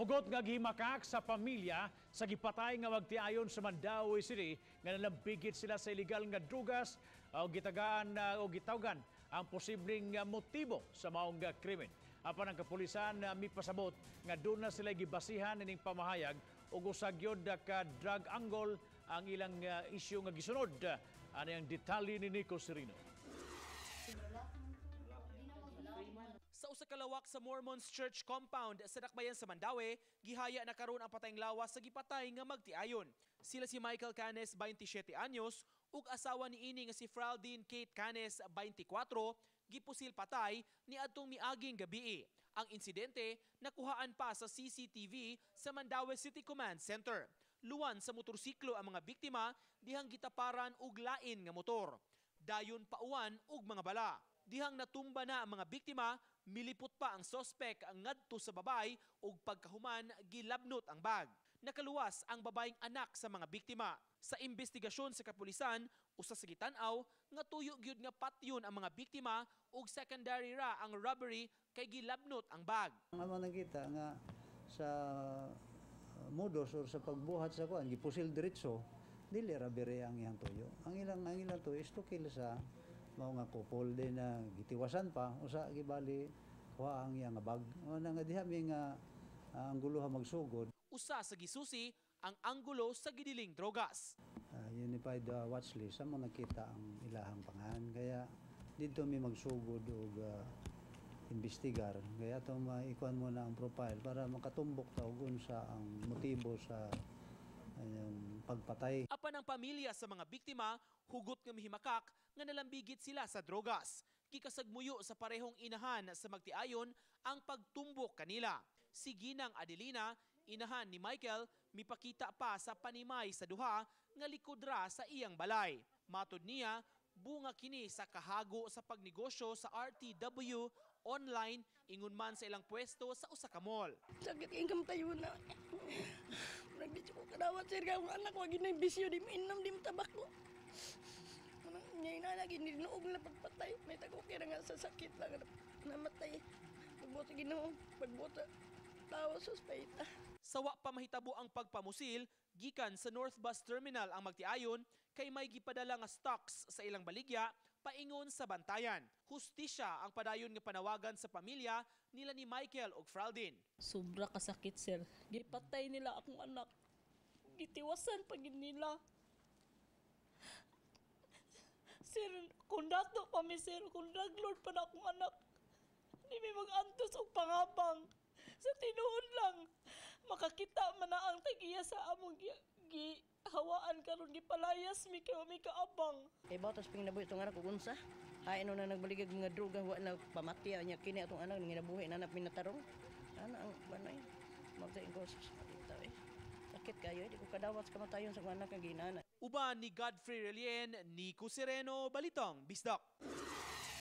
Hugot nga gihimakak sa pamilya sa gipatay nga magtiayon sa Mandaue City nga nalambigit sila sa illegal nga drugas o gitagaan o gitawgan ang posibleng motibo sa maong krimen. Apan ang kapulisan mipasabot nga doon na sila gibasihan ining pamahayag ug usa gyud ka drug angle ang ilang isyu nga gisunod. Ano ang detalye ni Nico Serino. Sa usa ka lawak sa Mormons Church compound sa Dakbayan sa Mandaue, gihaya na karon ang patayng lawas sa gipatay nga magtiayon. Sila si Michael Canes, 27 anyos, ug asawa ni ini nga si Fraldine Kate Canes, 24, gipusil patay ni adtong miaging gabii. Ang insidente nakuhaan pa sa CCTV sa Mandaue City Command Center. Luwan sa motorsiklo ang mga biktima dihang gitaparan og lain nga motor. Dayon pauwan og mga bala. Dihang natumba na ang mga biktima, milipot pa ang sospek ngadto sa babay ug pagkahuman gilabnot ang bag. Nakaluwas ang babayeng anak sa mga biktima. Sa investigasyon sa kapulisan, usa sa gitanaw nga tuyo gyud nga patyon ang mga biktima ug secondary ra ang robbery kay gilabnot ang bag. Ang amo nakita nga sa modus or sa pagbuhat sa kuan gipusil diretso dili robbery ang iyang tuyo. Ang ilang tuyo is to kill sa mao nga couple din na gitiwasan pa usa gibali kuha ang iyang bag. Una nga diha mi nga ang gulo magsugod. Usa sa gisusi ang anggulo sa gidiling drogas. Unified watch list amo nakita ang ilahang pangalan kaya dito mi magsugod og investigar kaya to maikuan mo na ang profile para makatumbok ta og unsa ang motibo sa pagpatay. Apan ang pamilya sa mga biktima, hugot nga mihimakak nga nalambigit sila sa drogas. Kikasagmuyo sa parehong inahan sa magtiayon ang pagtumbok kanila. Si Ginang Adelina, inahan ni Michael, mipakita pa sa panimay sa duha nga likod ra sa iyang balay. Matud niya, bunga kini sa kahago sa pagnegosyo sa RTW online ingon man sa ilang pwesto sa usa ka mall. Sakit kayong tayo na. Nagdito ko kadawat sir ka anak wag na bisyo di minom di tabako. Ngayon na lagi ninuog na pagpatay. May tago kira nga sa sakit lang namatay. Pagbuto Ginoo, pagbuto tawo suspeita. Sawa pa mahitabo ang pagpamusil, gikan sa North Bus Terminal ang magtiayon kay may gipadala nga stocks sa ilang baligya paingon sa bantayan. Hustisya ang padayon nga panawagan sa pamilya nila ni Michael ug Fraldine. Sobra kasakit sir. Gipatay nila akong anak. Gitiwasan pa gid nila. Sir, kung dato pa mi sir, kung draglord pa na akong anak, di mi mag-antos og pangabang. Sa tinuod lang, makakita man na ang tagiya sa among gihawaan karon gipalayas mi kaabang. Kay batas ping nabuhi itong anak ko unsa. Ay no na nagbaligag mga droga wa na pamatya niya kini atong anak nga nabuhi na pinatarong. Ana ang banay. Magdaing ko sa ito eh. Sakit kayo, di ko kadawat sa kamatayon sa anak nga ginana. Uban ni Godfrey Relien, Nico Sereno, Balitong Bisdak.